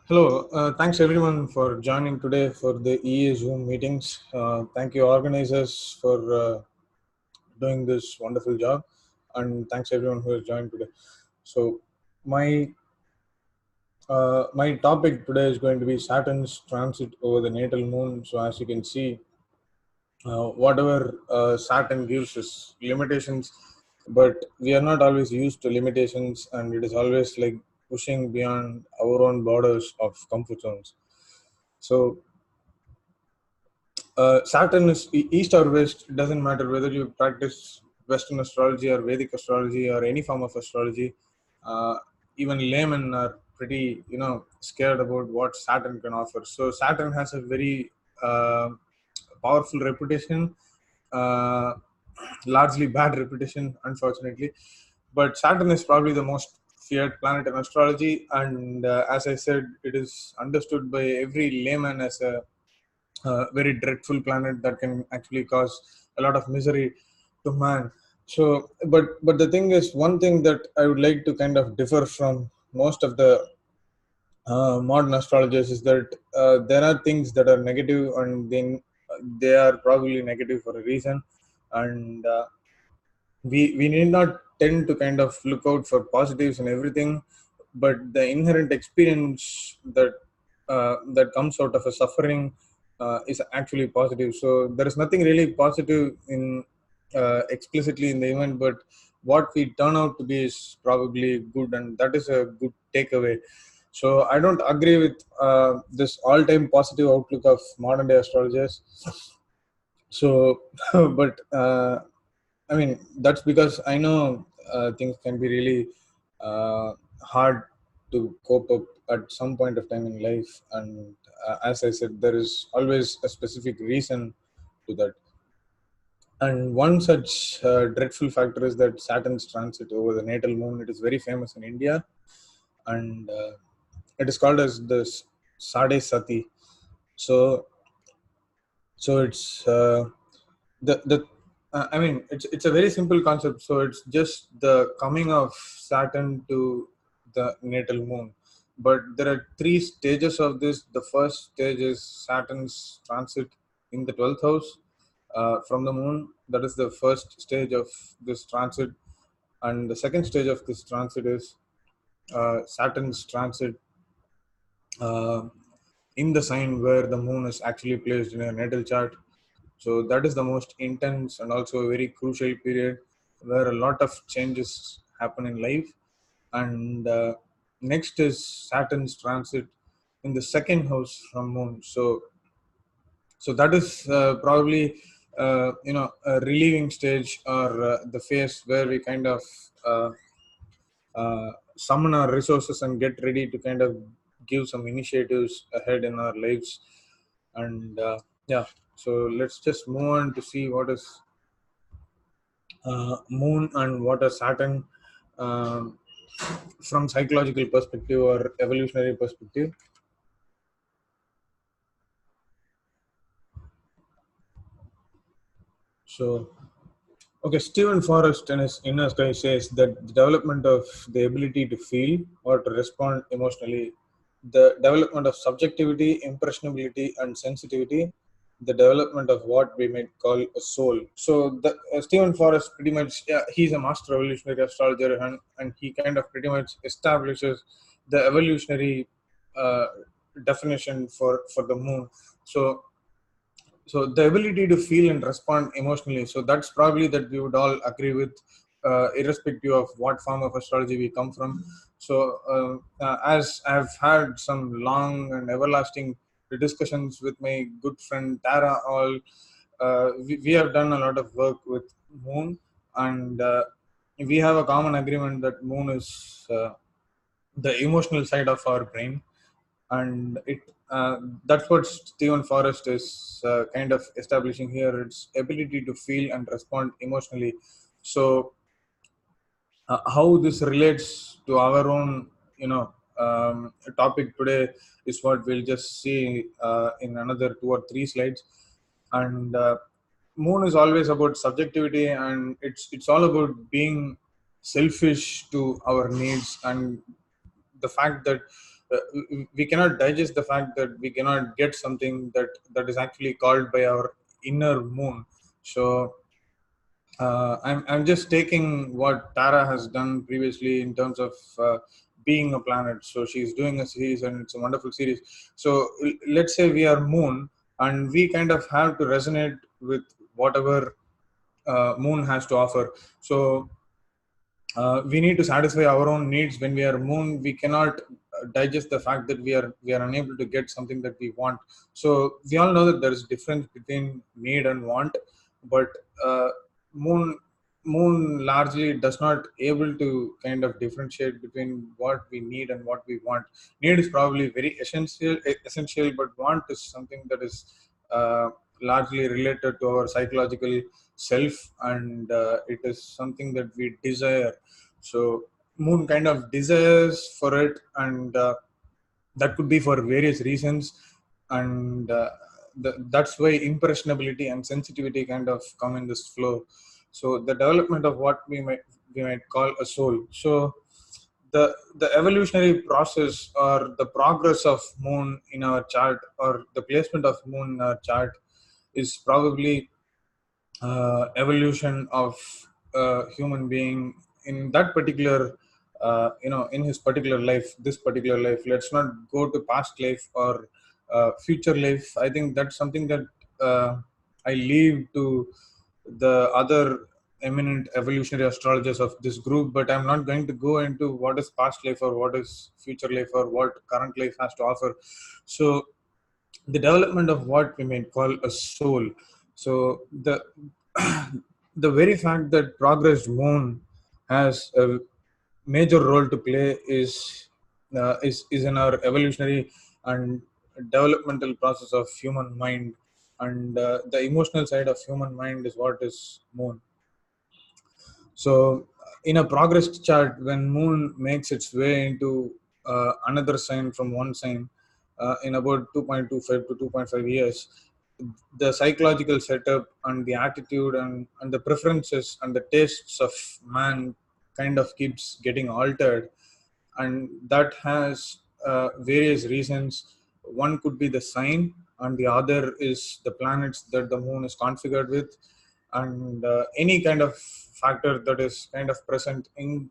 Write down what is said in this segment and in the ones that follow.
Hello, thanks everyone for joining today for the EA Zoom meetings. Thank you organizers for doing this wonderful job, and thanks everyone who has joined today. So, my my topic today is going to be Saturn's transit over the natal moon. So, as you can see, whatever Saturn gives us limitations, but we are not always used to limitations, and it is always like pushing beyond our own borders of comfort zones. So Saturn is east or west. It doesn't matter whether you practice Western astrology or Vedic astrology or any form of astrology. Uh, Even laymen are pretty, scared about what Saturn can offer. So Saturn has a very powerful reputation, uh, largely bad reputation, unfortunately. But Saturn is probably the most feared planet in astrology, and as I said, it is understood by every layman as a very dreadful planet that can actually cause a lot of misery to man. So, but the thing is, one thing that I would like to kind of differ from most of the modern astrologers is that there are things that are negative, and then they are probably negative for a reason, and we need not tend to kind of look out for positives and everything, but the inherent experience that comes out of a suffering is actually positive. So there is nothing really positive in explicitly in the event, but what we turn out to be is probably good, and that is a good takeaway. So I don't agree with this all-time positive outlook of modern day astrologers. So but I mean, that's because I know things can be really hard to cope up at some point of time in life, and as I said, there is always a specific reason to that. And one such dreadful factor is that Saturn's transit over the natal moon. It is very famous in India, and it is called as the Sade Sati. So, so it's the I mean, it's a very simple concept. So it's just the coming of Saturn to the natal moon, but there are three stages of this. The first stage is Saturn's transit in the 12th house from the moon. That is the first stage of this transit, and the second stage of this transit is Saturn's transit uh, in the sign where the moon is actually placed in a natal chart. So that is the most intense and also a very crucial period where a lot of changes happen in life. And next is Saturn's transit in the second house from Moon. So that is probably a relieving stage, or the phase where we kind of uh, summon our resources and get ready to kind of give some initiatives ahead in our lives. And yeah, so let's just move on to see what is moon and what is Saturn, um, from psychological perspective or evolutionary perspective. So, okay, Stephen Forrest in his Inner Sky says that the development of the ability to feel or to respond emotionally, the development of subjectivity, impressionability, and sensitivity, the development of what we might call a soul. So, Stephen Forrest pretty much, yeah, he's a master evolutionary astrologer, and he kind of pretty much establishes the evolutionary uh, definition for the moon. So, so the ability to feel and respond emotionally, so that's probably that we would all agree with, irrespective of what form of astrology we come from. So as I've had some long and everlasting discussions with my good friend Tara, all we have done a lot of work with moon, and we have a common agreement that moon is the emotional side of our brain, and it that's what Stephen Forrest is kind of establishing here. Its ability to feel and respond emotionally. So how this relates to our own, topic today is what we'll just see in another two or three slides. And moon is always about subjectivity, and it's all about being selfish to our needs, and the fact that we cannot digest the fact that we cannot get something that is actually called by our inner moon. So I'm just taking what Tara has done previously in terms of being a planet. So she's doing a series, and it's a wonderful series. So let's say we are Moon, and we kind of have to resonate with whatever Moon has to offer. So we need to satisfy our own needs. When we are Moon, we cannot digest the fact that we are unable to get something that we want. So we all know that there is difference between need and want, but uh, moon moon largely does not able to kind of differentiate between what we need and what we want. Need is probably very essential, but want is something that is largely related to our psychological self, and it is something that we desire. So moon kind of desires for it, and that could be for various reasons, and that's why impressionability and sensitivity kind of come in this flow. So the development of what we might call a soul. So the evolutionary process or the progress of moon in our chart, or the placement of moon in our chart, is probably evolution of a human being in that particular in his particular life, this particular life. Let's not go to past life or future life. I think that's something that I leave to the other eminent evolutionary astrologers of this group, but I'm not going to go into what is past life or what is future life or what current life has to offer. So the development of what we may call a soul. So the the very fact that progressed moon has a major role to play is in our evolutionary and developmental process of human mind, and the emotional side of human mind is what is moon. So, in a progress chart, when Moon makes its way into another sign from one sign in about 2.25 to 2.5 years, the psychological setup and the attitude and the preferences and the tastes of man kind of keeps getting altered, and that has various reasons. One could be the sign, and the other is the planets that the moon is configured with, and any kind of factor that is kind of present in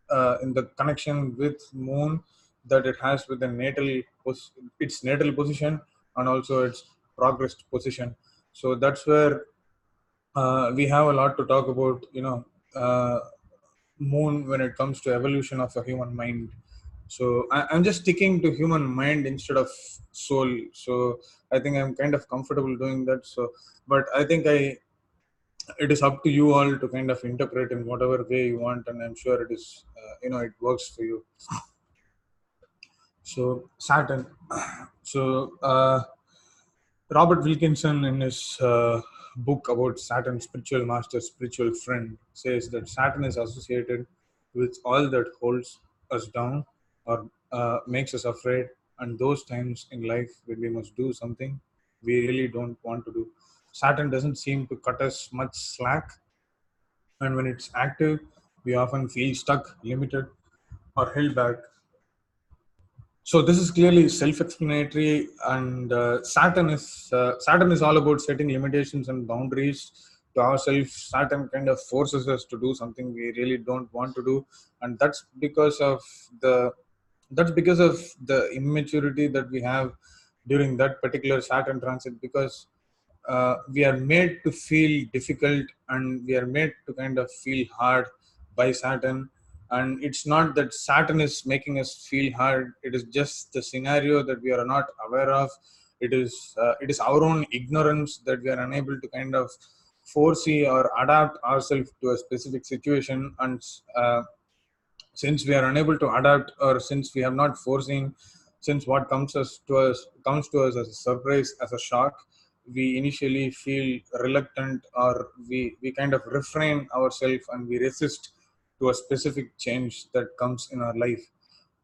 the connection with moon that it has with the its natal position, and also its progressed position. So that's where we have a lot to talk about, moon when it comes to evolution of a human mind. So I'm just sticking to human mind instead of soul. So I think I'm kind of comfortable doing that. So, but I think it is up to you all to kind of interpret in whatever way you want, and I'm sure it is, it works for you. So Saturn. So Robert Wilkinson, in his book about Saturn, Spiritual Master, Spiritual Friend, says that Saturn is associated with all that holds us down or makes us afraid, and those times in life when we must do something we really don't want to do. Saturn doesn't seem to cut us much slack, and when it's active, we often feel stuck, limited, or held back. So this is clearly self-explanatory, and Saturn is all about setting limitations and boundaries to ourselves. Saturn kind of forces us to do something we really don't want to do, and the that's because of the immaturity that we have during that particular Saturn transit. Because we are made to feel difficult, and we are made to kind of feel hard by Saturn. And it's not that Saturn is making us feel hard, it is just the scenario that we are not aware of. It is our own ignorance that we are unable to kind of foresee or adapt ourselves to a specific situation. And since we are unable to adapt, or since we have not foreseen, since what comes to us as a surprise, as a shock, we initially feel reluctant, or we kind of refrain ourselves and we resist to a specific change that comes in our life.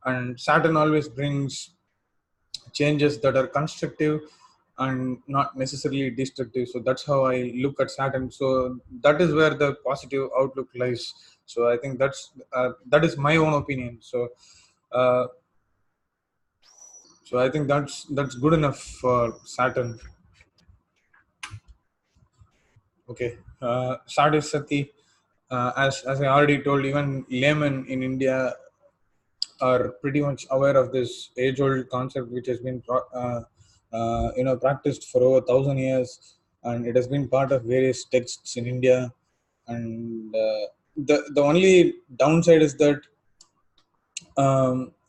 And Saturn always brings changes that are constructive and not necessarily destructive. So that's how I look at Saturn. So that is where the positive outlook lies. So I think that is my own opinion. So uh, So I think that's good enough for Saturn. Okay, Sade, Sati. As I already told, even laymen in India are pretty much aware of this age-old concept, which has been practiced for over 1,000 years, and it has been part of various texts in India. And the only downside is that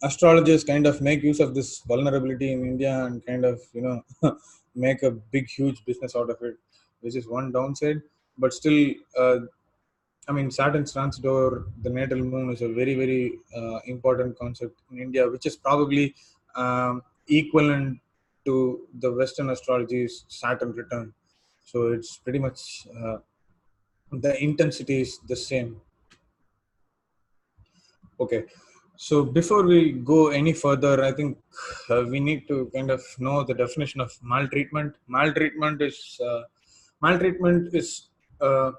astrologers kind of make use of this vulnerability in India and kind of make a big huge business out of it, which is one downside. But still, I mean, Saturn's transit over the natal moon is a very, very important concept in India, which is probably equivalent to the Western astrology's Saturn return. So it's pretty much the intensity is the same. Okay. So before we go any further, I think we need to kind of know the definition of maltreatment. Maltreatment uh,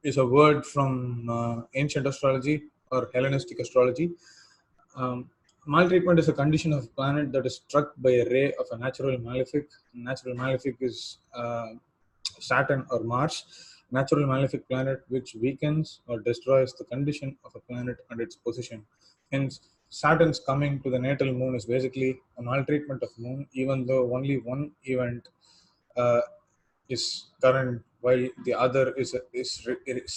is a word from ancient astrology or Hellenistic astrology. Um, Maltreatment is a condition of a planet that is struck by a ray of a natural malefic. Natural malefic is Saturn or Mars. Natural malefic planet which weakens or destroys the condition of a planet and its position. Hence, Saturn's coming to the natal moon is basically a maltreatment of moon, even though only one event uh, is current, while the other is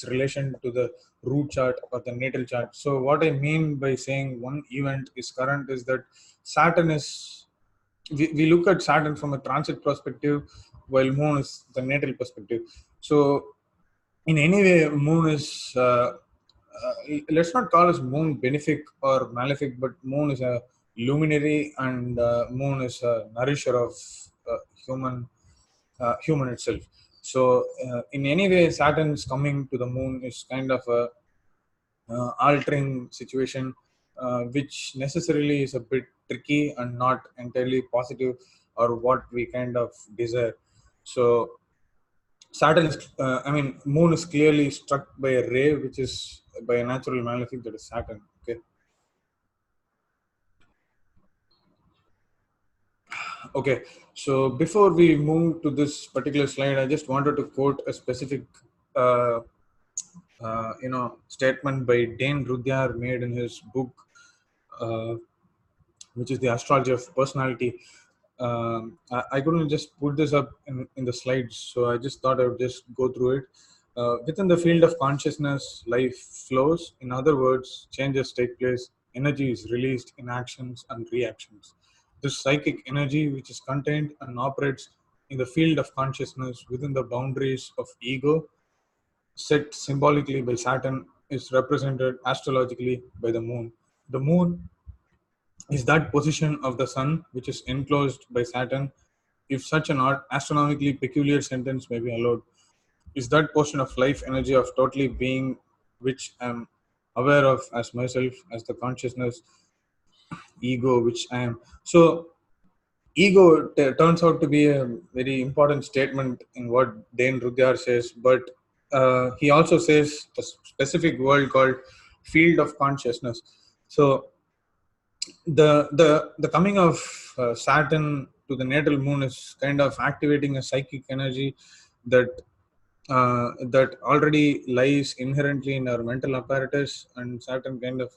relation to the root chart or the natal chart. So what I mean by saying one event is current is that Saturn is we look at Saturn from a transit perspective, while Moon is the natal perspective. So in any way, Moon is let's not call us Moon benefic or malefic, but Moon is a luminary, and Moon is a nourisher of human human itself. So, in any way, Saturn's coming to the moon is kind of a altering situation, which necessarily is a bit tricky and not entirely positive or what we kind of desire. So, Saturn is, Moon is clearly struck by a ray, which is by a natural malefic, that is Saturn. Okay. Okay, so before we move to this particular slide, I just wanted to quote a specific, uh, statement by Dane Rudyard made in his book, uh, which is the Astrology of Personality. I couldn't just put this up in the slides, so I just thought I would just go through it. Within the field of consciousness, life flows. In other words, changes take place, energy is released in actions and reactions. This psychic energy, which is contained and operates in the field of consciousness within the boundaries of ego, set symbolically by Saturn, is represented astrologically by the moon. The moon is that position of the sun which is enclosed by Saturn. If such an astronomically peculiar sentence may be allowed, is that portion of life energy of totally being which I'm aware of as myself, as the consciousness, ego, which I am. So, ego turns out to be a very important statement in what Dane Rudyard says, but he also says a specific word called field of consciousness. So, the coming of Saturn to the natal moon is kind of activating a psychic energy that that already lies inherently in our mental apparatus, and Saturn kind of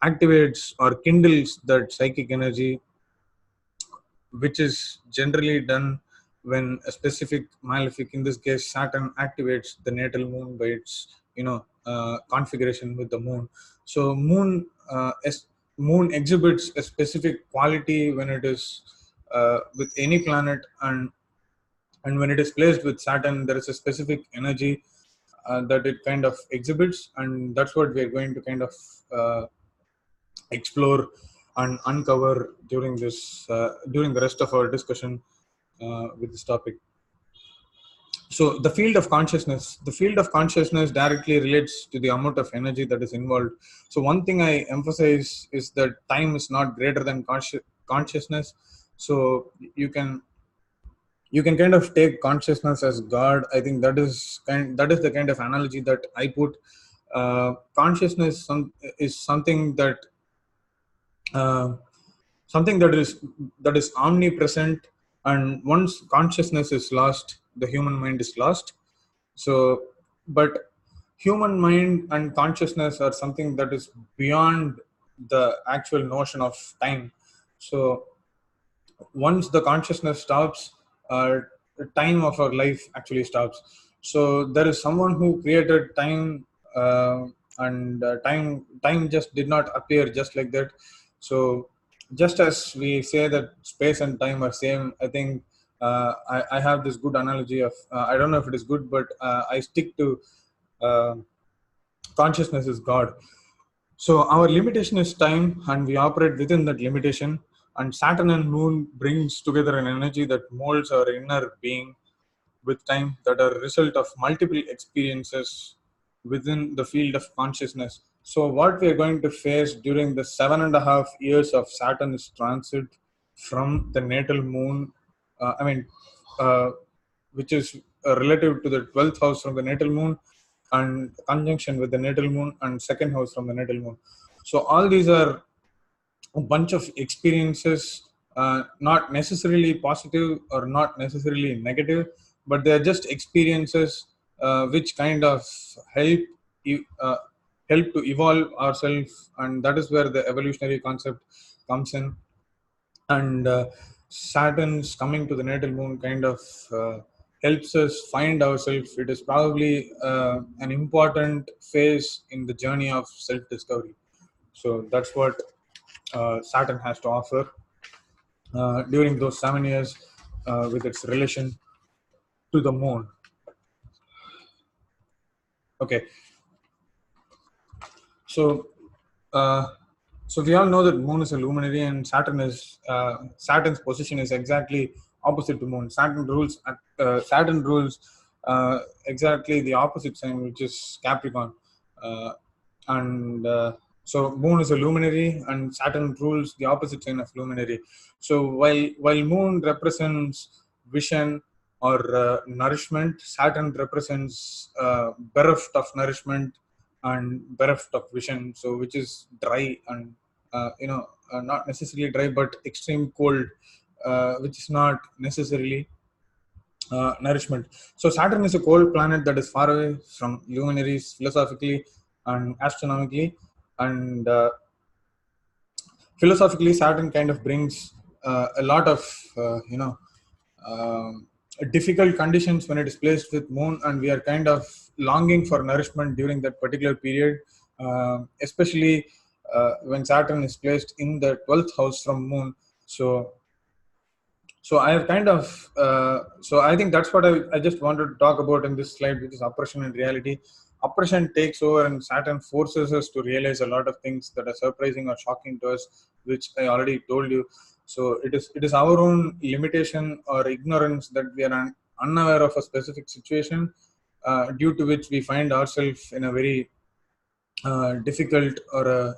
activates or kindles that psychic energy, which is generally done when a specific malefic, in this case Saturn, activates the natal moon by its configuration with the moon. So moon exhibits a specific quality when it is with any planet, and when it is placed with Saturn, there is a specific energy that it kind of exhibits, and that's what we're going to kind of explore and uncover during the rest of our discussion with this topic. So the field of consciousness directly relates to the amount of energy that is involved. So one thing I emphasize is that time is not greater than consciousness. So you can kind of take consciousness as God. I think that is the kind of analogy that I put. Consciousness is something that uh, something that is omnipresent, and once consciousness is lost, the human mind is lost. So, but human mind and consciousness are something that is beyond the actual notion of time. So once the consciousness stops, the time of our life actually stops. So there is someone who created time, and time just did not appear just like that. So just as we say that space and time are same, I think I have this good analogy of, I don't know if it is good, but I stick to uh, consciousness is God. So our limitation is time, and we operate within that limitation. And Saturn and Moon brings together an energy that molds our inner being with time, that are a result of multiple experiences within the field of consciousness. So what we are going to face during the 7.5 years of Saturn's transit from the natal moon, I mean, uh, which is relative to the 12th house from the natal moon, and conjunction with the natal moon, and second house from the natal moon. So all these are a bunch of experiences, not necessarily positive or not necessarily negative, but they're just experiences which kind of help help to evolve ourselves, and that is where the evolutionary concept comes in. And Saturn's coming to the natal moon kind of helps us find ourselves. It is probably an important phase in the journey of self-discovery. So that's what Saturn has to offer during those 7 years with its relation to the moon. Okay, so uh, so we all know that moon is a luminary, and Saturn's position is exactly opposite to moon. Saturn rules exactly the opposite sign, which is Capricorn. Uh, and So moon is a luminary, and Saturn rules the opposite sign of luminary. So while moon represents vision or nourishment, Saturn represents bereft of nourishment and bereft of vision, so which is dry and not necessarily dry but extreme cold, which is not necessarily nourishment. So Saturn is a cold planet that is far away from luminaries philosophically and astronomically. And philosophically, Saturn kind of brings a lot of um, difficult conditions when it is placed with moon, and we are kind of longing for nourishment during that particular period, especially when Saturn is placed in the 12th house from moon. So so I have kind of so I think that's what I just wanted to talk about in this slide, which is oppression and reality. Oppression takes over, and Saturn forces us to realize a lot of things that are surprising or shocking to us, which I already told you. So it is our own limitation or ignorance that we are unaware of a specific situation, due to which we find ourselves in a very difficult or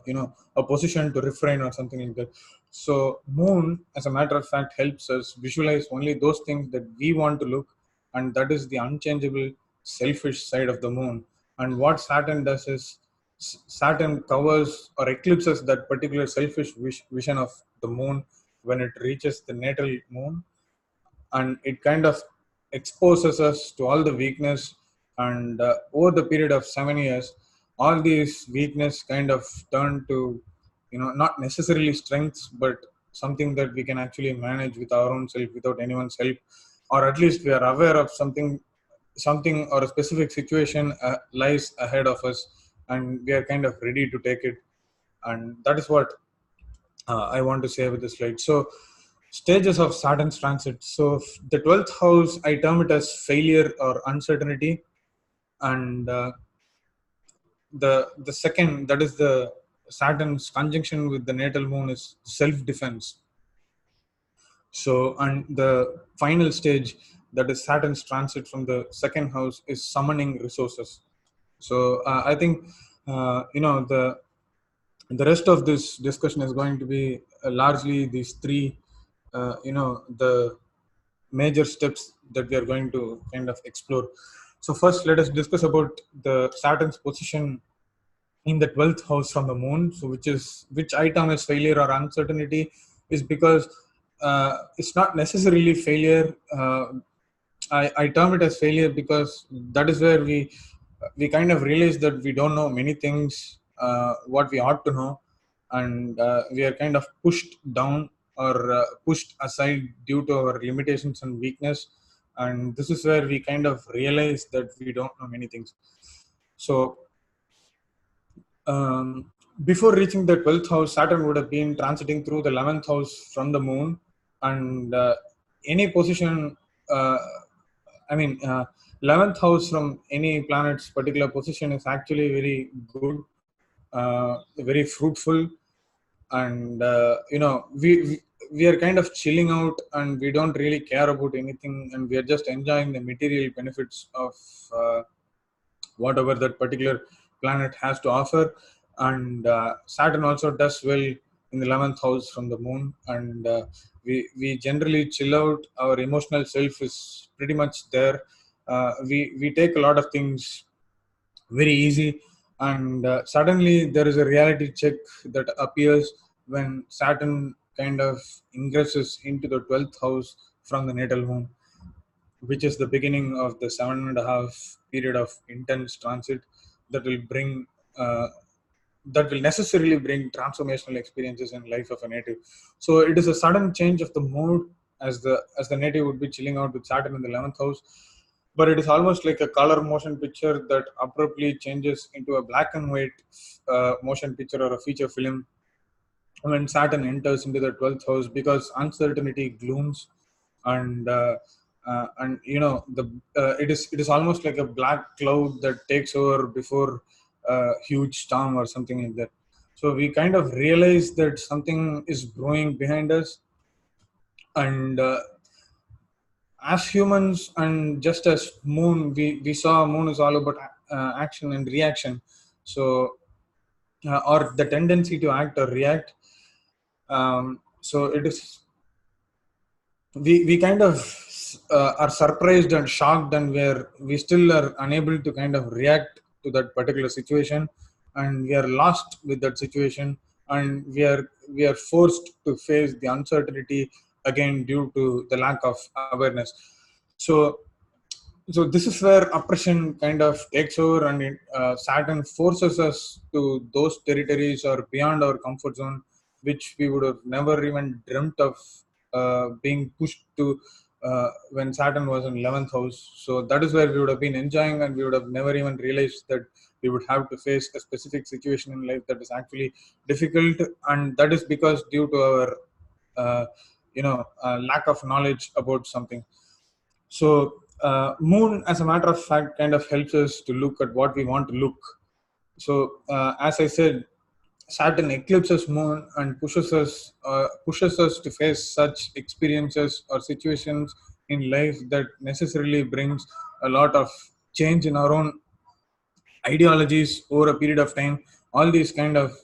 a position to refrain or something like that. So moon, as a matter of fact, helps us visualize only those things that we want to look, and that is the unchangeable selfish side of the moon. And what Saturn does is Saturn covers or eclipses that particular selfish vision of the moon when it reaches the natal moon, and it kind of exposes us to all the weakness. And over the period of 7 years, all these weakness kind of turn to not necessarily strengths, but something that we can actually manage with our own self without anyone's help, or at least we are aware of something or a specific situation lies ahead of us, and we are kind of ready to take it. And that is what I want to say with this slide. So, stages of Saturn's transit. So, the 12th house, I term it as failure or uncertainty, and the second, that is the Saturn's conjunction with the natal moon, is self-defense. So, and the final stage, that is Saturn's transit from the second house, is summoning resources. So, I think the rest of this discussion is going to be largely these three, the major steps that we are going to kind of explore. So first, let us discuss about the Saturn's position in the 12th house from the moon. So which I term as failure or uncertainty. is because it's not necessarily failure. I term it as failure because that is where we kind of realize that we don't know many things what we ought to know, and we are kind of pushed down or pushed aside due to our limitations and weakness, and this is where we kind of realize that we don't know many things. So before reaching the 12th house, Saturn would have been transiting through the 11th house from the moon, and any position, uh, I mean, 11th house from any planet's particular position is actually very good, very fruitful, and we are kind of chilling out, and we don't really care about anything, and we are just enjoying the material benefits of whatever that particular planet has to offer. And Saturn also does well in the 11th house from the moon, and we generally chill out. Our emotional self is pretty much there. We take a lot of things very easy, and suddenly there is a reality check that appears when Saturn kind of ingresses into the 12th house from the natal moon, which is the beginning of the 7.5 period of intense transit that will bring uh, that will necessarily bring transformational experiences in life of a native. So it is a sudden change of the mood, as the native would be chilling out with Saturn in the 11th house, but it is almost like a color motion picture that abruptly changes into a black and white motion picture or a feature film when Saturn enters into the 12th house, because uncertainty glooms, and the it is almost like a black cloud that takes over before a huge storm or something like that. So we kind of realize that something is brewing behind us, and as humans, and just as moon, we saw moon is all about action and reaction. So or the tendency to act or react. So it is we kind of are surprised and shocked, and we still are unable to kind of react to that particular situation, and we are lost with that situation, and we are forced to face the uncertainty again due to the lack of awareness. So so this is where oppression kind of takes over, and Saturn forces us to those territories or beyond our comfort zone, which we would have never even dreamt of being pushed to when Saturn was in 11th house. So that is where we would have been enjoying, and we would have never even realized that we would have to face a specific situation in life that is actually difficult, and that is because due to our lack of knowledge about something. So moon, as a matter of fact, kind of helps us to look at what we want to look. So as I said, Saturn eclipses moon and pushes us to face such experiences or situations in life that necessarily brings a lot of change in our own ideologies over a period of time. All these kind of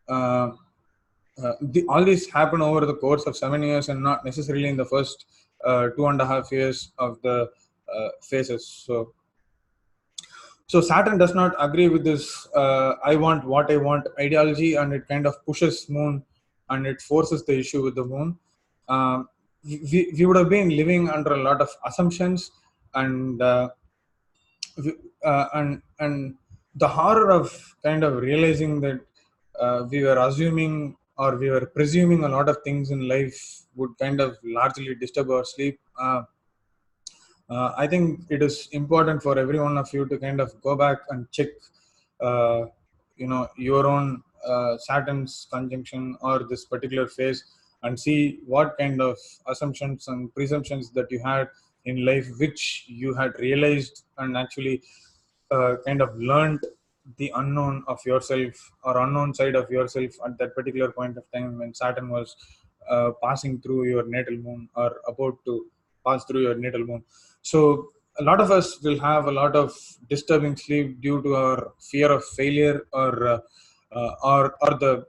uh, all these happen over the course of 7 years, and not necessarily in the first 2.5 years of the phases. So Saturn does not agree with this I want what I want ideology, and it kind of pushes moon, and it forces the issue with the moon. We would have been living under a lot of assumptions, and and the horror of kind of realizing that we were assuming or we were presuming a lot of things in life would kind of largely disturb our sleep. I think it is important for every one of you to kind of go back and check, uh, your own Saturn's conjunction or this particular phase, and see what kind of assumptions and presumptions that you had in life, which you had realized and actually kind of learned the unknown of yourself or unknown side of yourself at that particular point of time when Saturn was passing through your natal moon or about to pass through your natal moon. So a lot of us will have a lot of disturbing sleep due to our fear of failure, or the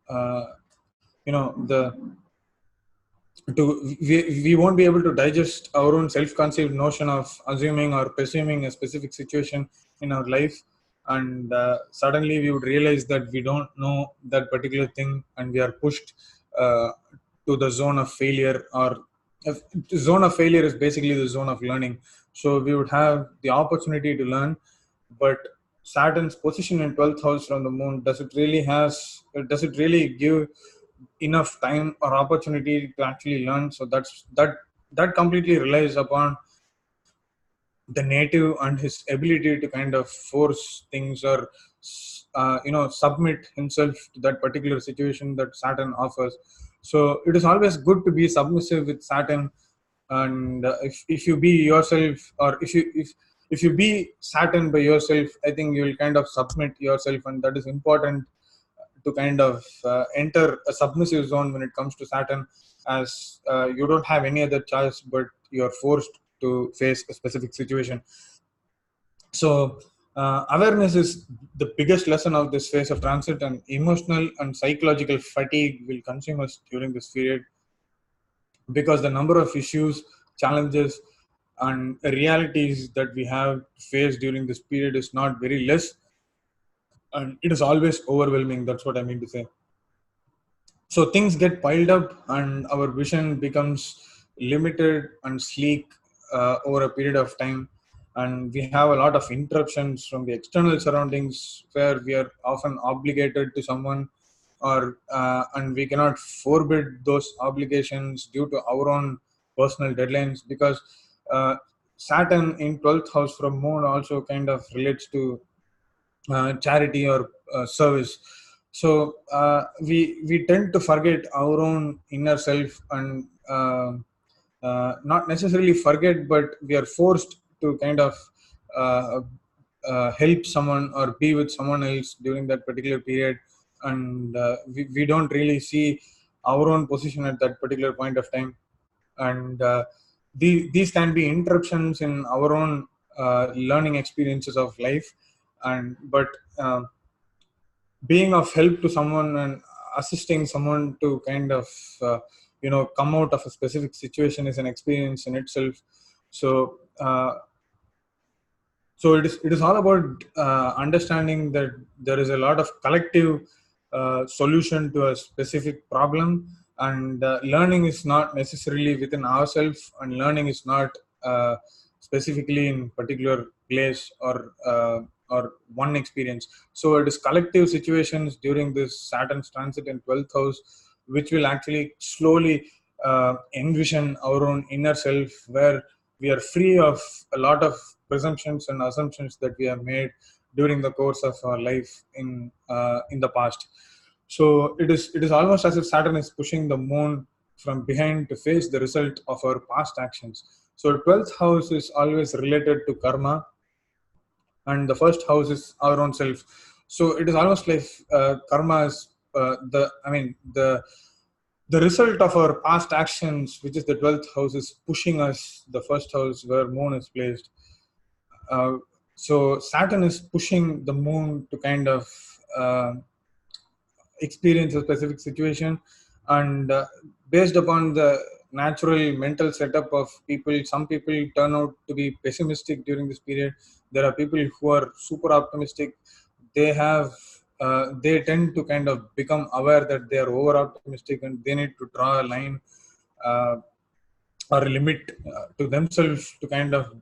uh, the we won't be able to digest our own self-conceived notion of assuming or presuming a specific situation in our life, and suddenly we would realize that we don't know that particular thing, and we are pushed uh, to the zone of failure, or if, zone of failure is basically the zone of learning. So we would have the opportunity to learn, but Saturn's position in 12th house from the moon, does it really give enough time or opportunity to actually learn? So that completely relies upon the native and his ability to kind of force things, or submit himself to that particular situation that Saturn offers. So it is always good to be submissive with Saturn. And if you be yourself, or if you be Saturn by yourself, I think you'll kind of submit yourself, and that is important to kind of enter a submissive zone when it comes to Saturn, as you don't have any other choice, but you're forced to face a specific situation. So awareness is the biggest lesson of this phase of transit, and emotional and psychological fatigue will consume us during this period, because the number of issues, challenges, and realities that we have faced during this period is not very less, and it is always overwhelming. That's what I mean to say. So things get piled up, and our vision becomes limited and sleek over a period of time. And we have a lot of interruptions from the external surroundings, where we are often obligated to someone, or and we cannot forbid those obligations due to our own personal deadlines, because uh, Saturn in 12th house from moon also kind of relates to charity or service. So we tend to forget our own inner self, and not necessarily forget, but we are forced to kind of uh, help someone or be with someone else during that particular period. And we don't really see our own position at that particular point of time. And these can be interruptions in our own learning experiences of life. And but being of help to someone and assisting someone to kind of come out of a specific situation is an experience in itself. So it is all about understanding that there is a lot of collective solution to a specific problem. And learning is not necessarily within ourselves, and learning is not uh, specifically in particular place, or one experience. So it is collective situations during this Saturn's transit in 12th house, which will actually slowly envision our own inner self, where we are free of a lot of presumptions and assumptions that we have made during the course of our life in the past. So it is almost as if Saturn is pushing the moon from behind to face the result of our past actions. So 12th house is always related to karma, and the first house is our own self. So it is almost like karma is the result of our past actions, which is the 12th house, is pushing us the first house where moon is placed. uh, so Saturn is pushing the moon to kind of uh, experience a specific situation. And based upon the natural mental setup of people, some people turn out to be pessimistic during this period. There are people who are super optimistic. They tend to kind of become aware that they are over optimistic, and they need to draw a line uh, or a limit to themselves to kind of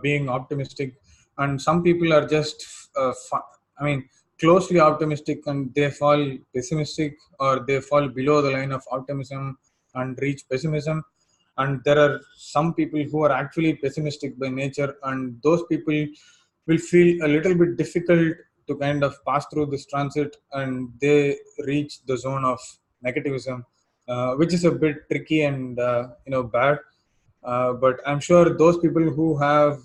being optimistic. And some people are just I mean closely optimistic, and they fall pessimistic, or they fall below the line of optimism and reach pessimism. And there are some people who are actually pessimistic by nature, and those people will feel a little bit difficult to kind of pass through this transit, and they reach the zone of negativism, which is a bit tricky and bad. But I'm sure those people who have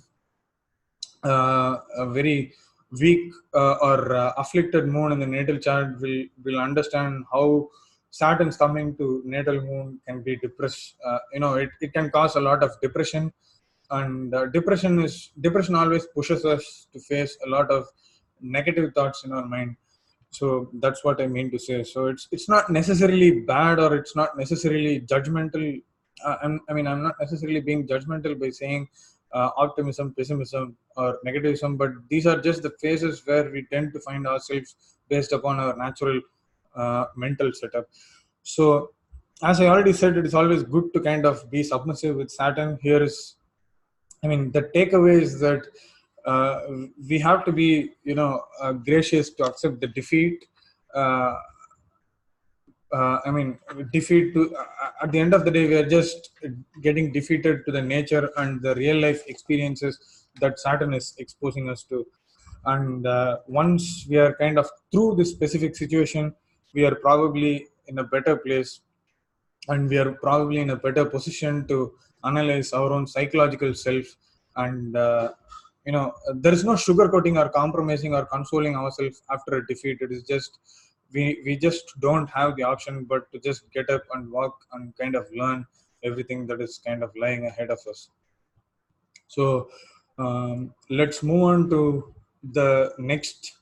a very weak or afflicted moon in the natal chart will understand how Saturn's coming to natal moon can be depressed. It can cause a lot of depression. And depression always pushes us to face a lot of negative thoughts in our mind. So that's what I mean to say. So it's not necessarily bad, or it's not necessarily judgmental. I'm not necessarily being judgmental by saying optimism, pessimism, or negativism, but these are just the phases where we tend to find ourselves based upon our natural mental setup. So as I already said, it is always good to kind of be submissive with Saturn. Here is, I mean, the takeaway is that uh, we have to be, gracious to accept the defeat. Uh, I mean, defeat to at the end of the day, we are just getting defeated to the nature and the real life experiences that Saturn is exposing us to. And once we are kind of through this specific situation, we are probably in a better place, and we are probably in a better position to analyze our own psychological self. And there is no sugarcoating or compromising or consoling ourselves after a defeat. It is just we just don't have the option but to just get up and walk and kind of learn everything that is kind of lying ahead of us. So let's move on to the next,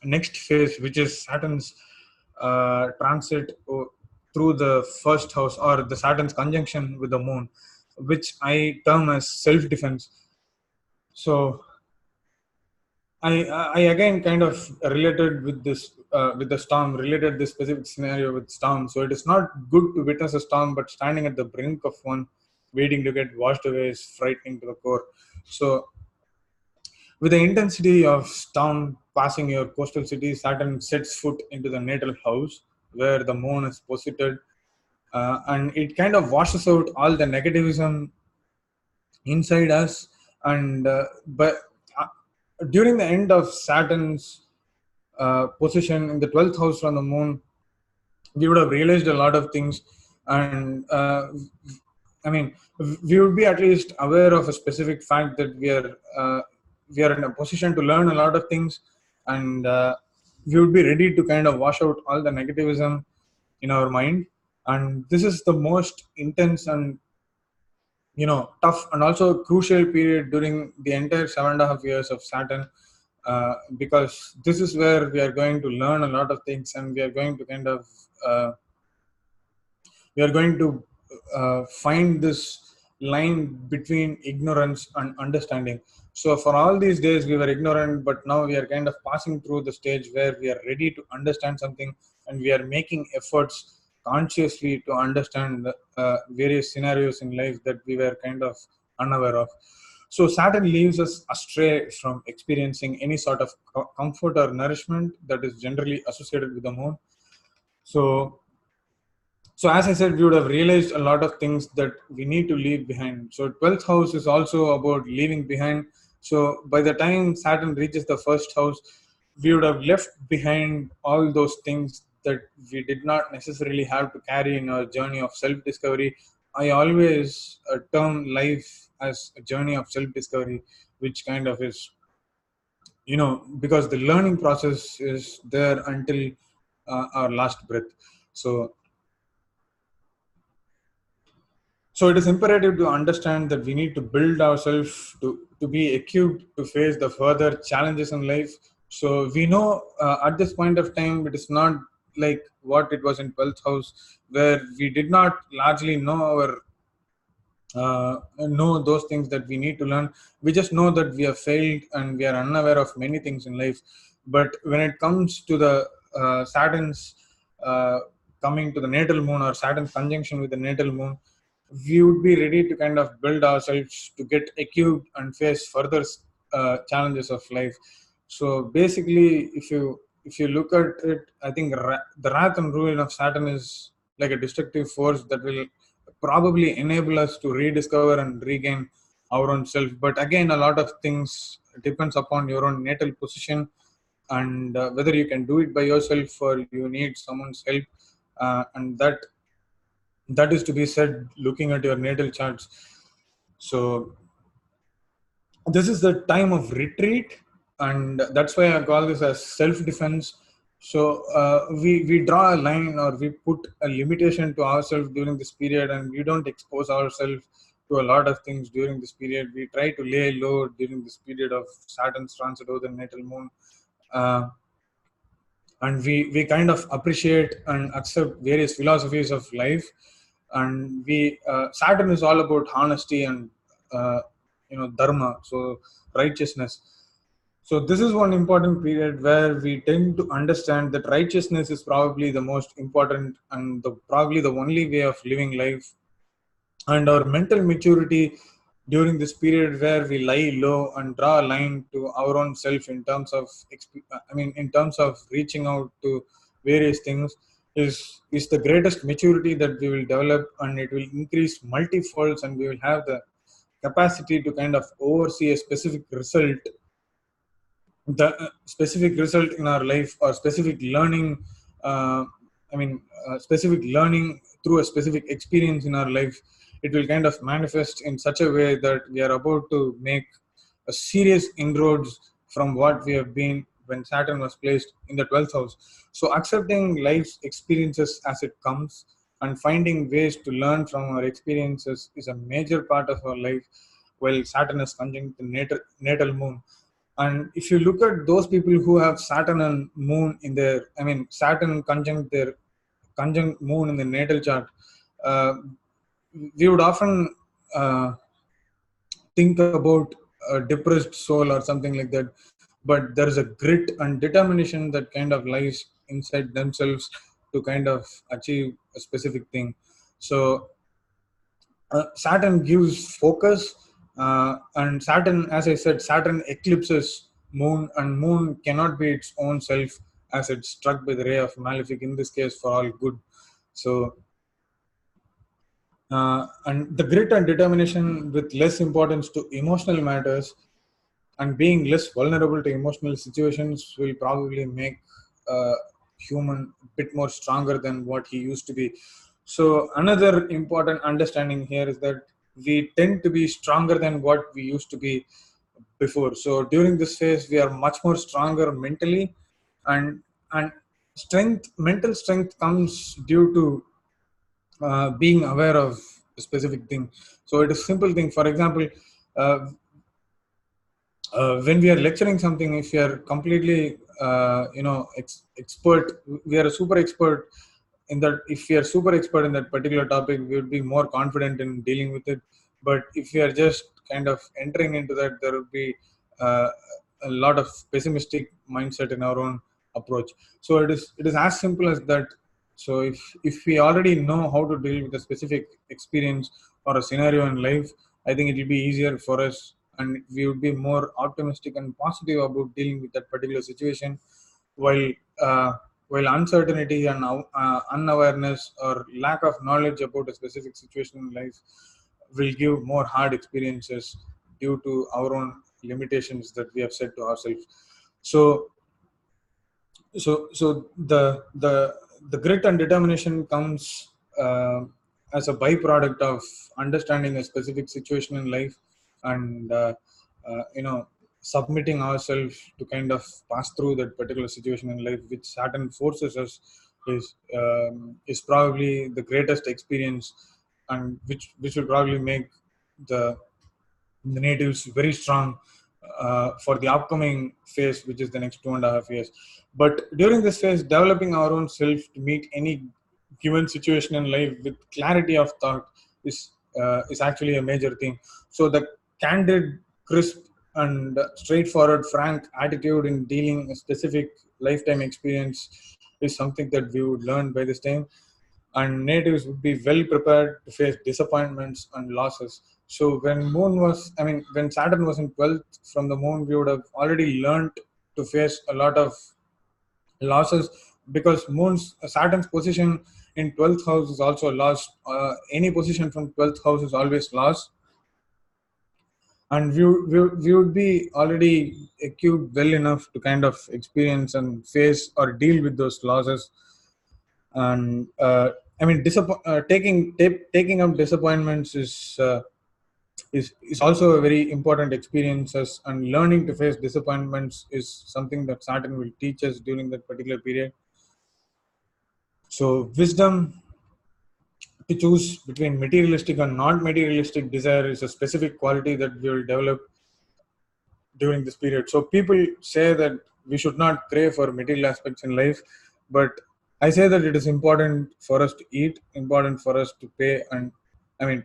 next phase, which is Saturn's transit through the first house, or the Saturn's conjunction with the moon, which I term as self-defense. So I again kind of related with the storm, related this specific scenario with storm. So it is not good to witness a storm, but standing at the brink of one, waiting to get washed away, is frightening to the core. So with the intensity of storm passing your coastal city, Saturn sets foot into the natal house where the moon is posited, and it kind of washes out all the negativism inside us. And but during the end of Saturn's position in the 12th house from the moon, we would have realized a lot of things. And I mean, we would be at least aware of a specific fact that we are in a position to learn a lot of things, and we would be ready to kind of wash out all the negativism in our mind. And this is the most intense and tough and also crucial period during the entire 7.5 years of Saturn, because this is where we are going to learn a lot of things, and we are going to kind of uh, we are going to find this line between ignorance and understanding. So for all these days we were ignorant, but now we are kind of passing through the stage where we are ready to understand something, and we are making efforts consciously to understand the various scenarios in life that we were kind of unaware of. So Saturn leaves us astray from experiencing any sort of comfort or nourishment that is generally associated with the moon. So as I said, we would have realized a lot of things that we need to leave behind. So 12th house is also about leaving behind. So by the time Saturn reaches the first house, we would have left behind all those things that we did not necessarily have to carry in our journey of self-discovery. I always term life as a journey of self-discovery, which kind of is, because the learning process is there until our last breath. So So it is imperative to understand that we need to build ourselves to be equipped to face the further challenges in life. So we know at this point of time, it is not like what it was in 12th house, where we did not largely know those things that we need to learn. We just know that we have failed and we are unaware of many things in life. But when it comes to the Saturn's uh, coming to the natal moon, or Saturn's conjunction with the natal moon, we would be ready to kind of build ourselves to get equipped and face further challenges of life. So basically, if you look at it, I think the wrath and ruin of Saturn is like a destructive force that will probably enable us to rediscover and regain our own self. But again, a lot of things depends upon your own natal position, and whether you can do it by yourself or you need someone's help. And that is to be said looking at your natal charts. So this is the time of retreat, and that's why I call this as self-defense. So we draw a line, or we put a limitation to ourselves during this period, and we don't expose ourselves to a lot of things during this period. We try to lay low during this period of Saturn's transit over the natal moon. uh, and we kind of appreciate and accept various philosophies of life. And we Saturn is all about honesty and dharma, so righteousness. So this is one important period where we tend to understand that righteousness is probably the most important and probably the only way of living life, and our mental maturity during this period where we lie low and draw a line to our own self in terms of in terms of reaching out to various things is the greatest maturity that we will develop, and it will increase multifolds, and we will have the capacity to kind of oversee a specific result in our life, or specific learning, uh, specific learning through a specific experience in our life. It will kind of manifest in such a way that we are about to make a serious inroads from what we have been when Saturn was placed in the 12th house. So accepting life's experiences as it comes and finding ways to learn from our experiences is a major part of our life while Saturn is conjunct the natal moon. And if you look at those people who have Saturn and Moon in their, Saturn conjunct Moon in the natal chart, uh, we would often uh, think about a depressed soul or something like that. But there is a grit and determination that kind of lies inside themselves to kind of achieve a specific thing. So Saturn gives focus, and Saturn, as I said, Saturn eclipses Moon, and Moon cannot be its own self as it's struck by the ray of malefic. In this case, for all good. So, and the grit and determination with less importance to emotional matters and being less vulnerable to emotional situations will probably make a human a bit more stronger than what he used to be. So another important understanding here is that we tend to be stronger than what we used to be before. So during this phase we are much more stronger mentally, and mental strength comes due to being aware of a specific thing. So it is simple thing. For example, uh, when we are lecturing something, if we are completely expert, we are a super expert in that. If we are super expert in that particular topic, we would be more confident in dealing with it. But if we are just kind of entering into that, there would be uh, a lot of pessimistic mindset in our own approach. So it is as simple as that. So if we already know how to deal with a specific experience or a scenario in life, I think it will be easier for us, and we would be more optimistic and positive about dealing with that particular situation. While uh, while uncertainty and unawareness or lack of knowledge about a specific situation in life will give more hard experiences due to our own limitations that we have set to ourselves. So so the grit and determination comes as a byproduct of understanding a specific situation in life, and submitting ourselves to kind of pass through that particular situation in life, which Saturn forces us, is probably the greatest experience, and which will probably make the the natives very strong for the upcoming phase, which is the next 2.5 years. But during this phase, developing our own self to meet any given situation in life with clarity of thought is actually a major thing. So the candid, crisp, and straightforward, frank attitude in dealing a specific lifetime experience is something that we would learn by this time, and natives would be well prepared to face disappointments and losses. So when Saturn was in 12th from the moon, we would have already learned to face a lot of losses, because Saturn's position in 12th house is also lost. Any position from 12th house is always lost, and we would be already equipped well enough to kind of experience and face or deal with those losses. And taking up disappointments is also a very important experiences, and learning to face disappointments is something that Saturn will teach us during that particular period. So wisdom to choose between materialistic and not materialistic desire is a specific quality that we will develop during this period. So people say that we should not crave for material aspects in life, but I say that it is important for us to eat, important for us to pay, and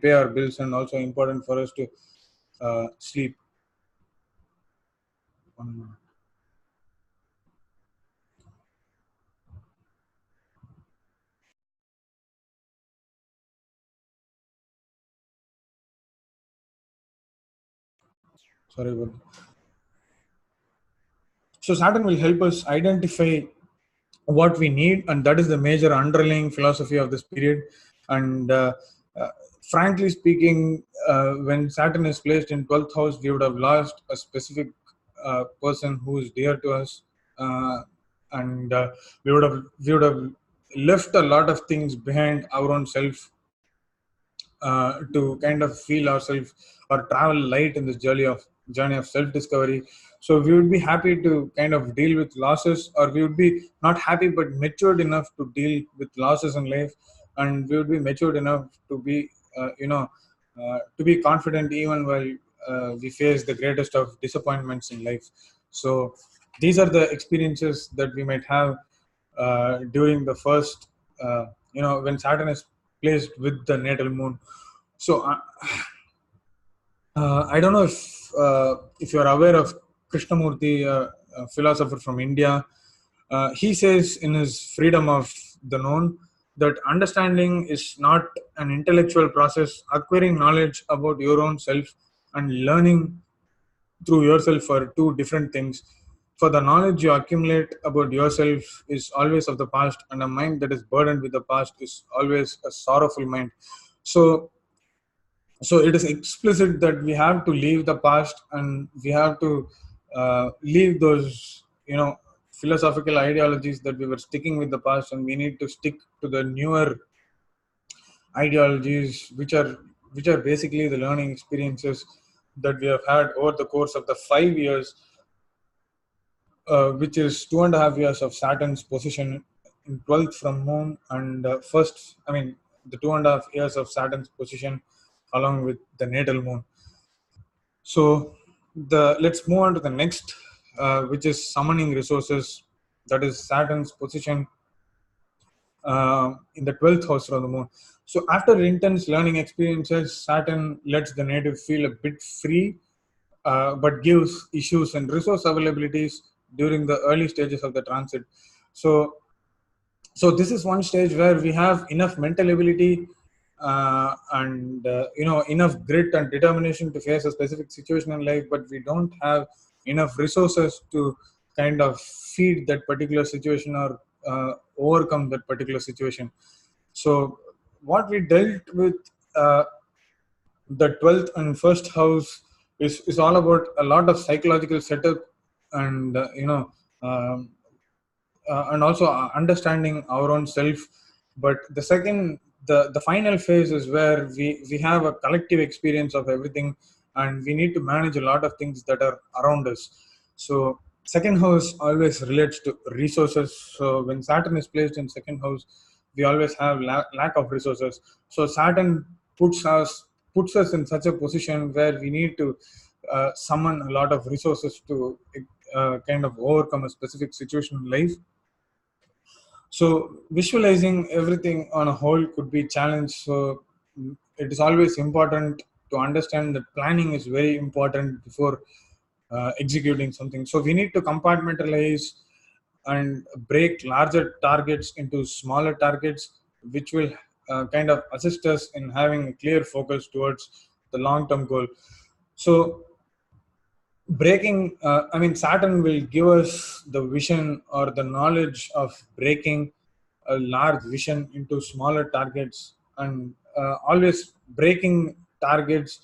pay our bills, and also important for us to sleep. Sorry about that. So Saturn will help us identify what we need, and that is the major underlying philosophy of this period. And uh, frankly speaking, when Saturn is placed in 12th house, we would have lost a specific person who is dear to us, uh, and we would have left a lot of things behind our own self, to kind of feel ourselves or travel light in this journey of self discovery. So we would be happy to kind of deal with losses, or we would be not happy but matured enough to deal with losses in life, and we would be matured enough to be to be confident even while we face the greatest of disappointments in life. So these are the experiences that we might have during the first, when Saturn is placed with the natal moon. So I don't know if you are aware of Krishnamurti, a philosopher from India. He says in his Freedom of the Known that understanding is not an intellectual process. Acquiring knowledge about your own self and learning through yourself are two different things. For the knowledge you accumulate about yourself is always of the past, and a mind that is burdened with the past is always a sorrowful mind. So so it is explicit that we have to leave the past, and we have to leave those philosophical ideologies that we were sticking with the past, and we need to stick to the newer ideologies, which are basically the learning experiences that we have had over the course of the 5 years, which is 2.5 years of Saturn's position in 12th from Moon, and the 2.5 years of Saturn's position along with the natal moon. So let's move on to the next, which is summoning resources. That is Saturn's position in the 12th house from the moon. So after intense learning experiences, Saturn lets the native feel a bit free, but gives issues and resource availabilities during the early stages of the transit. So this is one stage where we have enough mental ability, and enough grit and determination to face a specific situation in life, but we don't have enough resources to kind of feed that particular situation, or overcome that particular situation. So what we dealt with, uh, the 12th and first house, is all about a lot of psychological setup, and um, and also understanding our own self. But the final phase is where we have a collective experience of everything, and we need to manage a lot of things that are around us. So second house always relates to resources. So when Saturn is placed in second house, we always have lack of resources. So Saturn puts us in such a position where we need to summon a lot of resources to kind of overcome a specific situation in life. So visualizing everything on a whole could be challenged. So it is always important to understand that planning is very important before executing something. So we need to compartmentalize and break larger targets into smaller targets, which will kind of assist us in having a clear focus towards the long-term goal. So Saturn will give us the vision or the knowledge of breaking a large vision into smaller targets, and always breaking targets.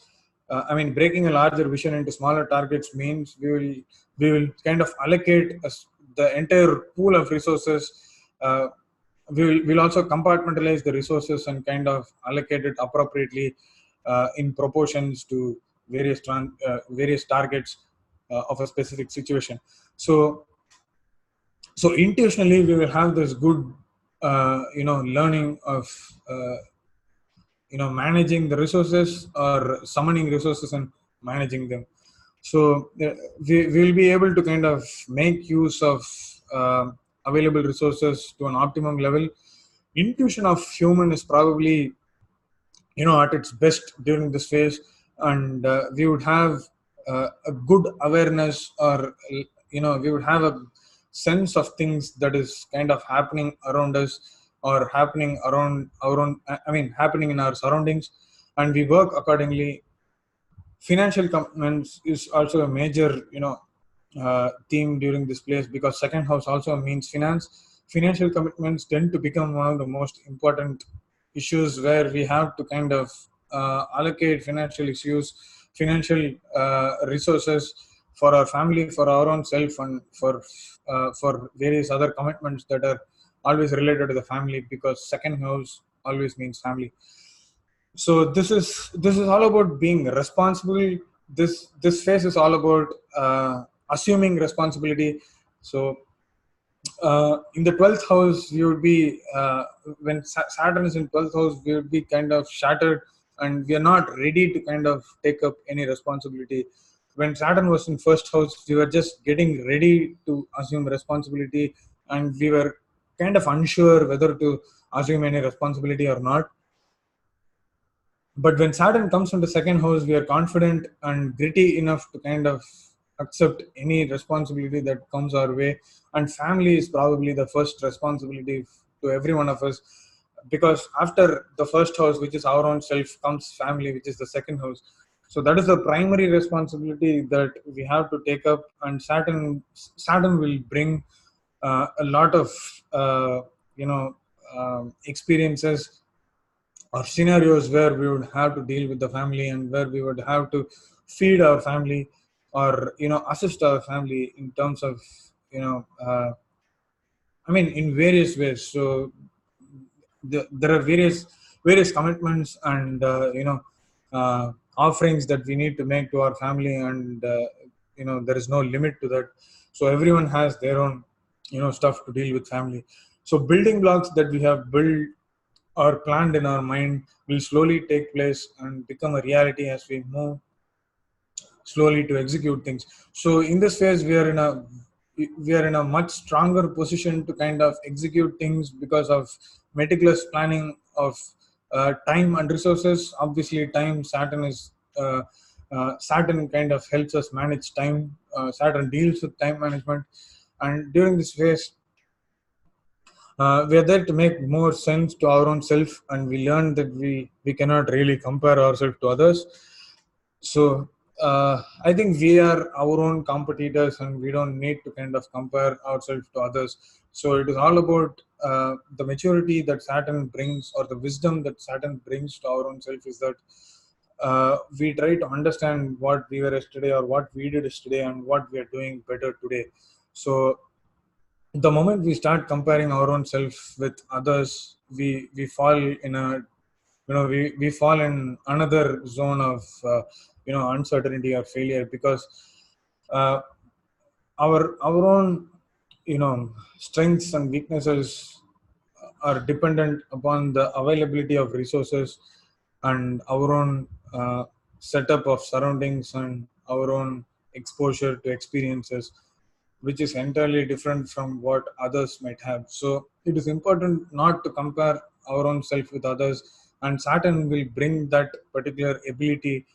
Breaking a larger vision into smaller targets means we will kind of allocate the entire pool of resources. uh, we'll also compartmentalize the resources and kind of allocate it appropriately, in proportions to various targets of a specific situation. So intuitionally we will have this good learning of managing the resources, or summoning resources and managing them. So we will be able to kind of make use of available resources to an optimum level. Intuition of human is probably at its best during this phase, and we would have a good awareness, or we would have a sense of things that is kind of happening around us, or happening around our own happening in our surroundings, and we work accordingly. Financial commitments is also a major, theme during this place, because second house also means finance. Financial commitments tend to become one of the most important issues, where we have to kind of allocate financial issues, financial resources for our family, for our own self, and for various other commitments that are always related to the family, because second house always means family. So this is all about being responsible. This phase is all about assuming responsibility. So in the 12th house, we would be when Saturn is in 12th house, we would be kind of shattered, and we are not ready to kind of take up any responsibility. When Saturn was in first house, we were just getting ready to assume responsibility, and we were kind of unsure whether to assume any responsibility or not. But when Saturn comes into second house, we are confident and gritty enough to kind of accept any responsibility that comes our way. And family is probably the first responsibility to every one of us, because after the first house, which is our own self, comes family, which is the second house. So that is the primary responsibility that we have to take up. And Saturn will bring a lot of you know experiences or scenarios where we would have to deal with the family, and where we would have to feed our family, or assist our family in terms of, in various ways. So there are various commitments and offerings that we need to make to our family, and there is no limit to that. So everyone has their own stuff to deal with family. So building blocks that we have built or planned in our mind will slowly take place and become a reality as we move slowly to execute things. So in this phase, we are in a much stronger position to kind of execute things because of meticulous planning of time and resources. Obviously, time, Saturn kind of helps us manage time. Saturn deals with time management, and during this phase, we are there to make more sense to our own self, and we learn that we cannot really compare ourselves to others. So I think we are our own competitors, and we don't need to kind of compare ourselves to others. So it is all about the maturity that Saturn brings, or the wisdom that Saturn brings to our own self, is that we try to understand what we were yesterday, or what we did yesterday, and what we are doing better today. So the moment we start comparing our own self with others, we fall in a we fall in another zone of uncertainty or failure, because uh, our own strengths and weaknesses are dependent upon the availability of resources, and our own setup of surroundings, and our own exposure to experiences, which is entirely different from what others might have. So it is important not to compare our own self with others, and Saturn will bring that particular ability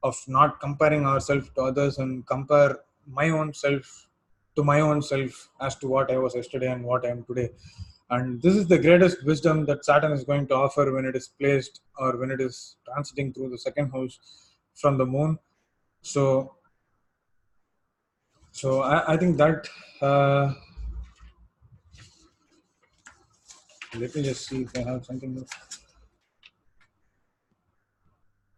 of not comparing ourselves to others, and compare my own self to my own self as to what I was yesterday and what I am today. And this is the greatest wisdom that Saturn is going to offer when it is placed, or when it is transiting through the second house from the moon. So, I think that let me just see if I have something else.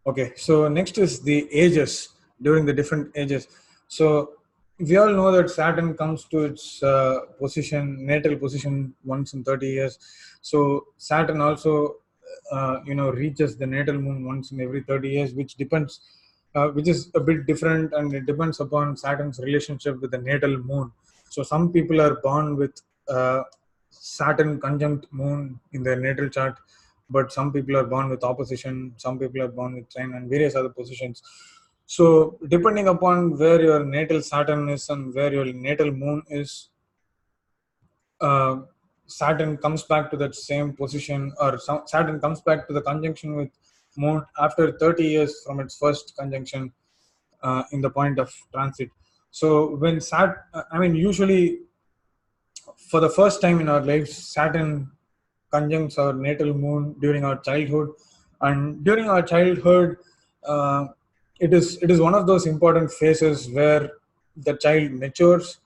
Okay, so next is the ages, during the different ages. So we all know that Saturn comes to its natal position once in 30 years. So Saturn also, reaches the natal moon once in every 30 years, which is a bit different, and it depends upon Saturn's relationship with the natal moon. So some people are born with Saturn conjunct moon in their natal chart, but some people are born with opposition, some people are born with trine, and various other positions. So depending upon where your natal Saturn is and where your natal moon is, uh, Saturn comes back to that same position, or Saturn comes back to the conjunction with moon after 30 years from its first conjunction in the point of transit. So when usually for the first time in our lives, Saturn conjuncts our natal moon during our childhood. And during our childhood, uh, it is one of those important phases where the child matures.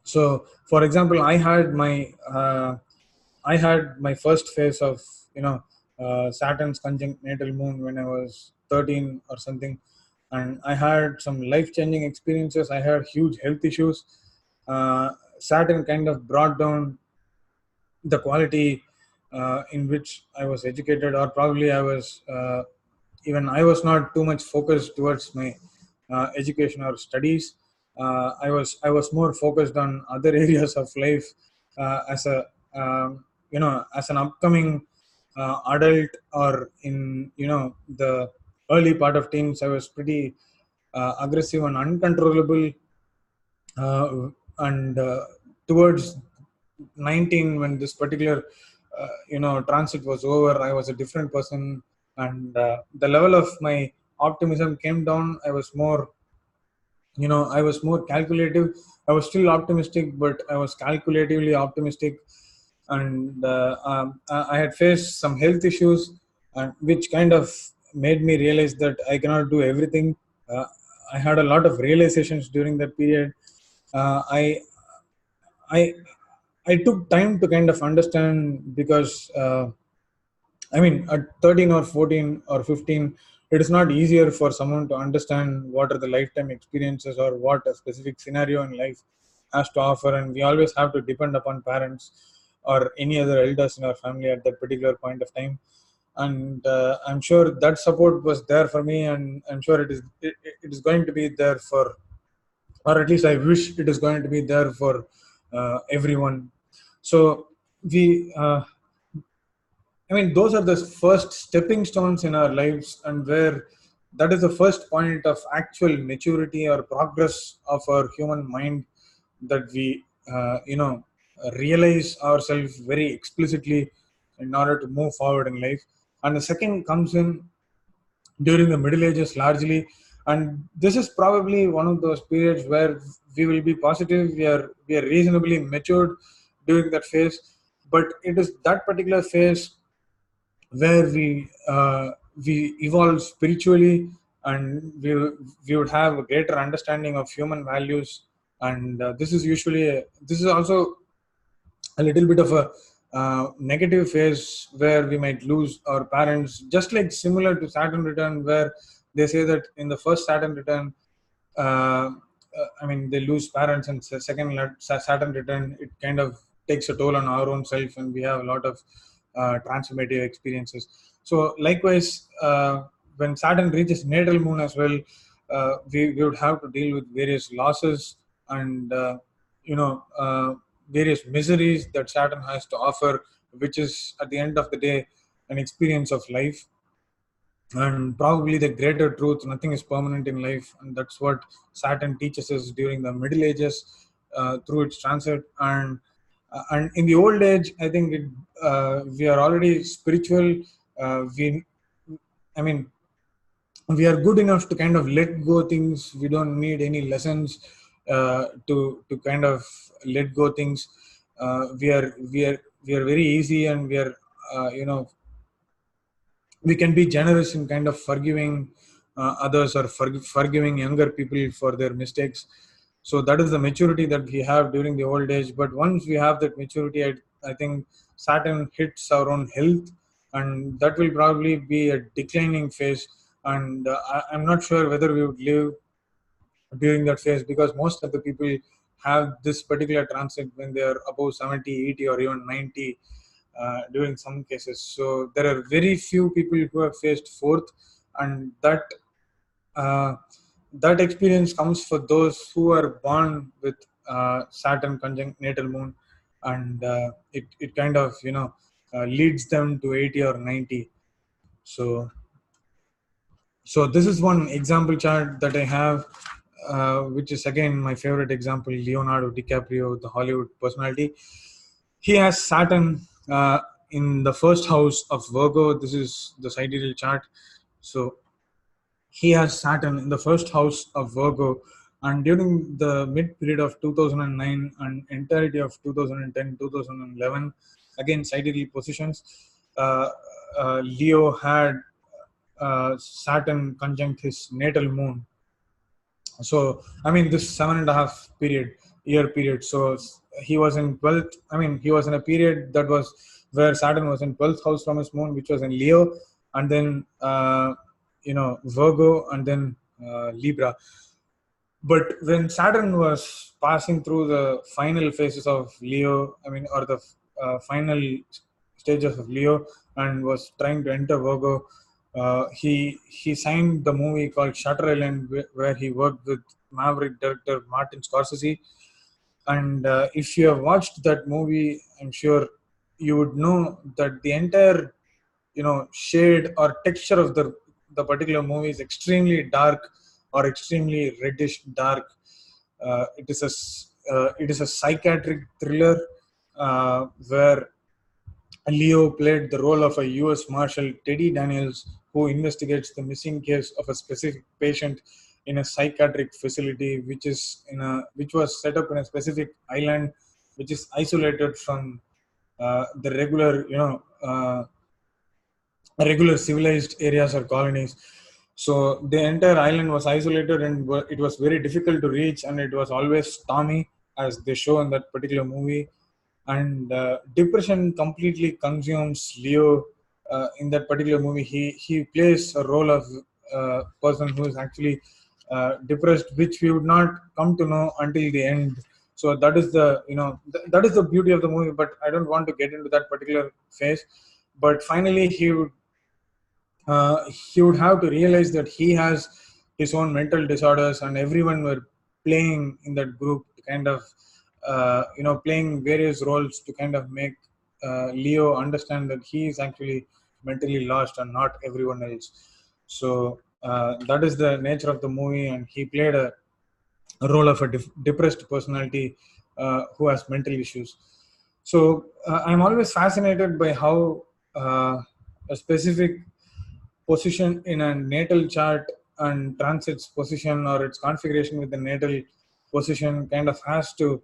So, for example, I had my first phase of, you know, Saturn's conjunct natal moon when I was 13 or something, and I had some life changing experiences. I had huge health issues. Uh, Saturn kind of brought down the quality in which I was educated, or probably even I was not too much focused towards my education or studies. I was more focused on other areas of life as a as an upcoming adult, or in, the early part of teens. I was pretty aggressive and uncontrollable, and towards 19, when this particular transit was over, I was a different person, and the level of my optimism came down. I was more calculative. I was still optimistic, but I was calculatively optimistic. And I had faced some health issues, which kind of made me realize that I cannot do everything. uh, I had a lot of realizations during that period. Uh, i i i took time to kind of understand, because I mean, at 13 or 14 or 15, it is not easier for someone to understand what are the lifetime experiences or what a specific scenario in life has to offer. And we always have to depend upon parents or any other elders in our family at that particular point of time. And I'm sure that support was there for me, and I'm sure it is going to be there for, or at least I wish it is going to be there for everyone. So we I mean, those are the first stepping stones in our lives, and where that is the first point of actual maturity or progress of our human mind, that we, realize ourselves very explicitly in order to move forward in life. And the second comes in during the Middle Ages largely, and this is probably one of those periods where we will be positive. We are reasonably matured during that phase, but it is that particular phase where we evolve spiritually, and we would have a greater understanding of human values. And this is also a little bit of a negative phase, where we might lose our parents, just like similar to Saturn return, where they say that in the first Saturn return, I mean, they lose parents, and second Saturn return, it kind of takes a toll on our own self, and we have a lot of transformative experiences. So, likewise, when Saturn reaches natal moon as well, we would have to deal with various losses, and you know uh, various miseries that Saturn has to offer, which is at the end of the day an experience of life. And probably the greater truth, nothing is permanent in life, and that's what Saturn teaches us during the Middle Ages through its transit. And in the old age, I think we are already spiritual. We I mean, we are good enough to kind of let go things. We don't need any lessons to kind of let go things. We are very easy, and we are we can be generous in kind of forgiving others, or forgiving younger people for their mistakes. So that is the maturity that we have during the old age. But once we have that maturity, I think Saturn hits our own health, and that will probably be a declining phase. And I'm not sure whether we would live during that phase, because most of the people have this particular transit when they are above 70, 80, or even 90 during some cases. So there are very few people who have faced fourth, and uh, that experience comes for those who are born with Saturn conjunct natal moon, and it kind of leads them to 80 or 90. So this is one example chart that I have, which is again my favorite example, Leonardo DiCaprio, the Hollywood personality. He has Saturn in the first house of Virgo. This is the sidereal chart. So he has Saturn in the first house of Virgo. And during the mid period of 2009 and entirety of 2010, 2011, again sidereal positions, Leo had Saturn conjunct his natal moon. So I mean, this 7.5 year period. So he was in 12th. I mean, he was in a period that was where Saturn was in 12th house from his moon, which was in Leo, and then Virgo, and then Libra. But when Saturn was passing through the final phases of Leo, I mean, or the final stages of Leo, and was trying to enter Virgo, he signed the movie called Shutter Island, where he worked with Maverick director Martin Scorsese. And if you have watched that movie, I'm sure you would know that the entire shade or texture of the particular movie is extremely dark or extremely reddish dark. It is a psychiatric thriller where Leo played the role of a U.S. Marshal Teddy Daniels, who investigates the missing case of a specific patient in a psychiatric facility, which was set up in a specific island, which is isolated from the regular civilized areas or colonies. So the entire island was isolated, and it was very difficult to reach, and it was always stormy, as they show in that particular movie. And depression completely consumes Leo in that particular movie. He plays a role of person who is actually depressed, which we would not come to know until the end. So that is that is the beauty of the movie. But I don't want to get into that particular phase. But finally, he would have to realize that he has his own mental disorders, and everyone were playing in that group to kind of playing various roles to kind of make Leo understand that he is actually mentally lost and not everyone else. So that is the nature of the movie, and he played a role of a depressed personality who has mental issues. So I'm always fascinated by how a specific position in a natal chart and transits position or its configuration with the natal position kind of has to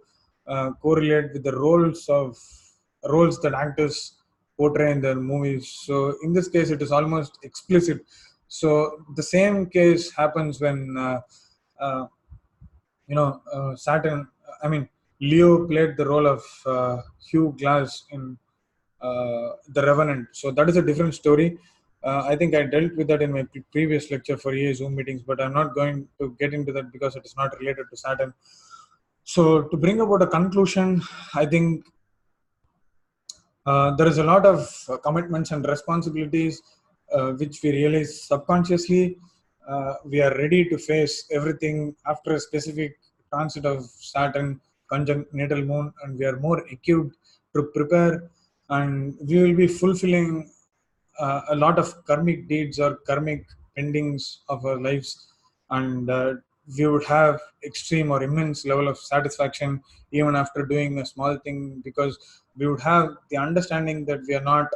correlate with the roles that actors portray in their movies. So in this case, it is almost explicit. So the same case happens when Saturn. I mean, Leo played the role of Hugh Glass in The Revenant. So that is a different story. I think I dealt with that in my previous lecture for EA Zoom meetings, but I'm not going to get into that because it is not related to Saturn. So to bring about a conclusion, I think there is a lot of commitments and responsibilities which we realize subconsciously. We are ready to face everything after a specific transit of Saturn conjunct natal moon, and we are more equipped to prepare, and we will be fulfilling a lot of karmic deeds or karmic endings of our lives, and we would have extreme or immense level of satisfaction even after doing a small thing, because we would have the understanding that we are not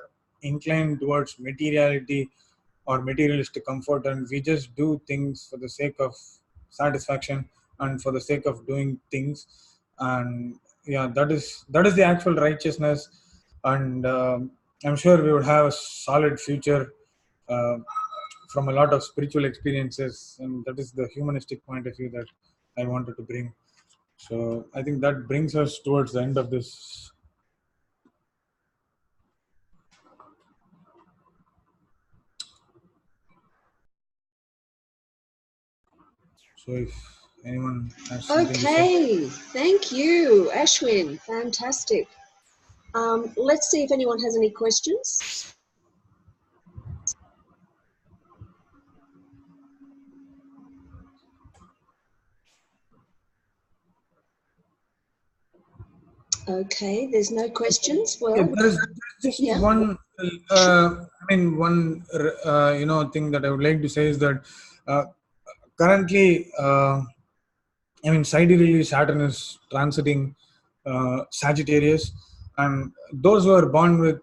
inclined towards materiality or materialistic comfort, and we just do things for the sake of satisfaction and for the sake of doing things. And yeah, that is the actual righteousness. And I'm sure we would have a solid future uh, from a lot of spiritual experiences, and that is the humanistic point of view that I wanted to bring. So I think that brings us towards the end of this. So if anyone has something to say. Okay, thank you, Ashwin. Fantastic. Let's see if anyone has any questions. Okay, there's no questions. Yeah, Well, there's just yeah. one, one thing that I would like to say is that currently, I mean, sidereally, Saturn is transiting Sagittarius, and those who are born with,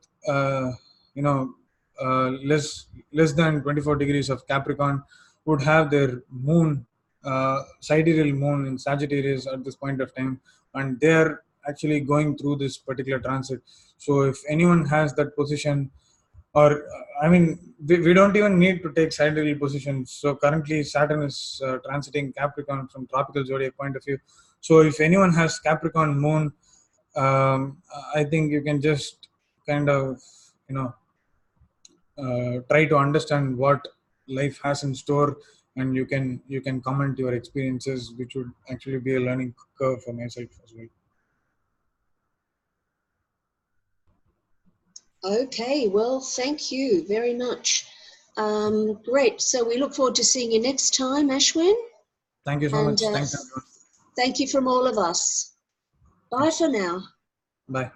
you know, less than 24 degrees of Capricorn would have their moon, sidereal moon in Sagittarius at this point of time, and they are actually going through this particular transit. So, if anyone has that position, or I mean, we don't even need to take sidereal positions. So currently Saturn is transiting Capricorn from tropical zodiac point of view. So if anyone has Capricorn moon, um, I think you can just kind of, you know, try to understand what life has in store, and you can comment your experiences, which would actually be a learning curve for myself as well. Okay, well, thank you very much. Great. So we look forward to seeing you next time, Ashwin. Thank you so And much. Thanks everyone. thank you from all of us. Bye Thanks. for now. Bye.